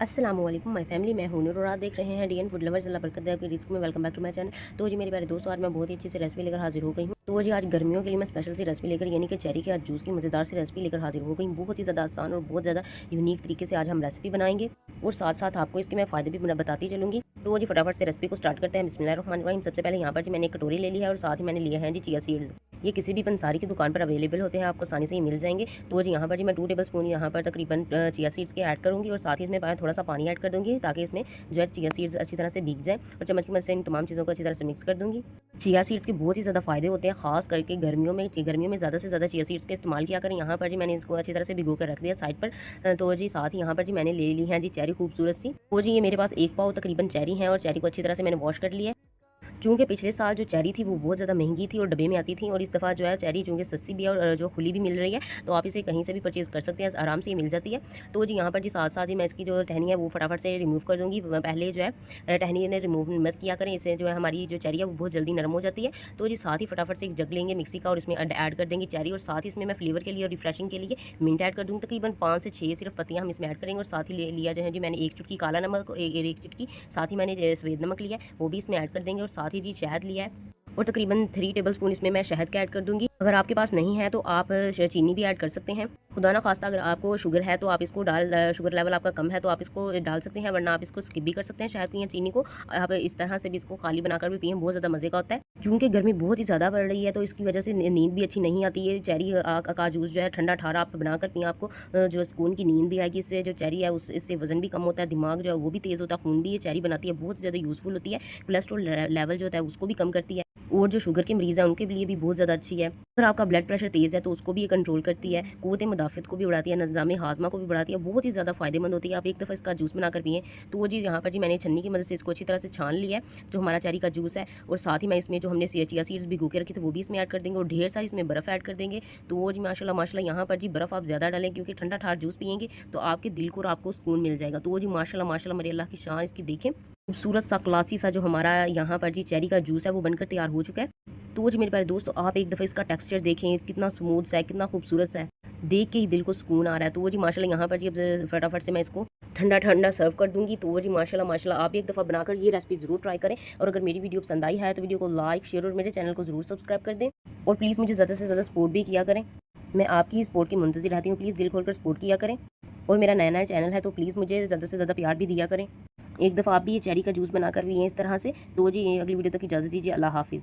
अस्सलामुअलैकुम my family, मैं हूं नूर और आप देख रहे हैं डीएन फूड लवर्स। अल्लाह बरकत दे आपकी रिस्क में। Welcome back to my channel. तो जी मेरे प्यारे दोस्तों, आज मैं बहुत ही अच्छी सी रेसिपी लेकर हाजिर हो गई हूं। तो जी आज गर्मियों के लिए मैं स्पेशल सी रेसिपी लेकर यानी कि चेरी के आज जूस की मज़ेदार सी रेसिपी लेकर हाजिर हो गई। बहुत ही ज़्यादा आसान और बहुत ज़्यादा यूनिक तरीके से आज हम रेसिपी बनाएंगे और साथ साथ आपको इसके मैं फ़ायदे भी बताती चलूँगी। तो जी फटाफट से रेसिपी को स्टार्ट करते हैं। बिस्मिल्लाहिर्रहमानिर्रहीम। सबसे पहले यहाँ पर जी मैंने एक कटोरी ले ली है और साथ ही मैंने लिया है जी चिया सीड्स। ये किसी भी पंसारी की दुकान पर अवेलेबल होते हैं, आपको आसानी से ही मिल जाएंगे। तो जी यहाँ पर जी मैं 2 टेबल स्पून यहाँ पर तकरीबन चिया सीड्स के ऐड करूँगी और साथ ही इसमें थोड़ा सा पानी ऐड कर दूँगी ताकि इसमें जो है चिया सीड्स अच्छी तरह से भीग जाए और चम्मच की मदद से इन तमाम चीज़ों को अच्छी तरह से मिक्स कर दूँगी। चिया सीड्स के बहुत ही ज़्यादा फ़ायदे होते हैं, खास करके गर्मियों में ज़्यादा से ज़्यादा चिया सीड्स का इस्तेमाल किया करें। यहाँ पर जी मैंने इसको अच्छी तरह से भिगो कर रख दिया साइड पर। तो जी साथ ही यहाँ पर जी मैंने ले ली है जी चेरी खूबसूरत सी। तो जी ये मेरे पास 1 पाव तकरीबन चेरी है और चेरी को अच्छी तरह से मैंने वॉश कर लिया है। चूँकि पिछले साल जो चेरी थी वो बहुत ज़्यादा महंगी थी और डब्बे में आती थी, और इस दफ़ा जो है चेरी चूँकि सस्ती भी है और जो खुली भी मिल रही है, तो आप इसे कहीं से भी परचेज़ कर सकते हैं, आराम से ही मिल जाती है। तो जी यहाँ पर जी साथ साथ ही मैं इसकी जो टहनी है वो फटाफट से रिमूव कर दूँगी। पहले जो है टहनी ने रिमूव मत किया करें, इससे जो है हमारी जो चेरी है वो बहुत जल्दी नरम हो जाती है। तो जी साथ ही फटाफट से एक जग लेंगे मिक्सी का और इसमें ऐड कर देंगे चेरी, और साथ ही इसमें मैं फ्लेवर के लिए और रिफ्रेशिंग के लिए मिंट ऐड कर दूँगी। तकरीबन 5 से 6 सिर्फ पत्तियाँ हम इसमें ऐड करेंगे और साथ ही ले लिया जो है जी मैंने 1 चुटकी काला नमक और 1 चुटकी साथ ही मैंने सफ़ेद नमक लिया है, वो भी इसमें ऐड कर देंगे और साथ ही जी शहद लिया है और तकरीबन 3 टेबलस्पून इसमें मैं शहद का ऐड कर दूंगी। अगर आपके पास नहीं है तो आप चीनी भी ऐड कर सकते हैं। खुदा ना खास्ता अगर आपको शुगर है तो आप इसको शुगर लेवल आपका कम है तो आप इसको डाल सकते हैं, वरना आप इसको स्किप भी कर सकते हैं शहद को या चीनी को। आप इस तरह से भी इसको खाली बनाकर भी पिए, बहुत ज़्यादा मज़े का होता है। चूँकि गर्मी बहुत ही ज़्यादा बढ़ रही है तो इसकी वजह से नींद भी अच्छी नहीं आती है। चेरी का जूस जो है ठंडा ठारा आप बनाकर पिए, आपको जो सुकून की नींद भी आएगी। इससे जो चेरी है इससे वजन भी कम होता है, दिमाग जो है वो भी तेज़ होता है, खून भी ये चेरी बनाती है, बहुत ज़्यादा यूज़फुल होती है। कोलेस्ट्रॉल लेवल जो होता है उसको भी कम करती है और जो शुगर के मरीज़ हैं उनके लिए भी बहुत ज़्यादा अच्छी है। अगर आपका ब्लड प्रेशर तेज़ है तो उसको भी ये कंट्रोल करती है, क़ुव्वत मुदाफ़अत को भी बढ़ाती है, निज़ाम हाज़मा को भी बढ़ाती है, बहुत ही ज़्यादा फ़ायदेमंद होती है। आप एक दफ़ा इसका जूस बनाकर पिएँ। तो वो जी यहाँ पर जी मैंने छन्नी की मदद से इसको अच्छी तरह से छान लिया है जो हमारा चेरी का जूस है, और साथ ही मैं इसमें जो हमने चिया सीड्स भिगो के रखी थी वो भी इसमें ऐड कर देंगे और ढेर सारी इसमें बर्फ़ ऐड कर देंगे। तो वो जी माशाल्लाह माशाल्लाह यहाँ पर जी बर्फ़ आप ज़्यादा डालें क्योंकि ठंडा ठार जूस पिएंगे तो आपके दिल को और आपको सुकून मिल जाएगा। तो वो जी माशाल्लाह माशाल्लाह मेरे अल्लाह की शान इसकी देखें, खूबसूरत सा क्लासी सा जो हमारा यहाँ पर जी चेरी का जूस है वो बनकर तैयार हो चुका है। तो जी मेरे प्यारे दोस्तों, आप एक दफ़ा इसका टेक्सचर देखें, कितना स्मूथ सा है, कितना खूबसूरत सा है, देख के ही दिल को सुकून आ रहा है। तो वो जी माशाल्लाह यहाँ पर जी अब फटाफट से मैं इसको ठंडा ठंडा सर्व कर दूंगी। तो वो जी माशाल्लाह माशाल्लाह आप भी एक दफ़ा बनाकर ये रेसिपी ज़रूर ट्राई करें, और अगर मेरी वीडियो पसंद आई है तो वीडियो को लाइक शेयर और मेरे चैनल को ज़रूर सब्सक्राइब कर दें, और प्लीज़ मुझे ज़्यादा से ज़्यादा सपोर्ट भी किया करें। मैं आपकी सपोर्ट की मुंतज़िर रहती हूँ, प्लीज़ दिल खोलकर सपोर्ट किया करें। और मेरा नया चैनल है तो प्लीज़ मुझे ज़्यादा से ज़्यादा प्यार भी दिया करें। एक दफ़ा आप भी ये चेरी का जूस बनाकर पिएँ इस तरह से। तो जी अगली वीडियो तक इजाज़त दीजिए। अल्लाह हाफ़िज़।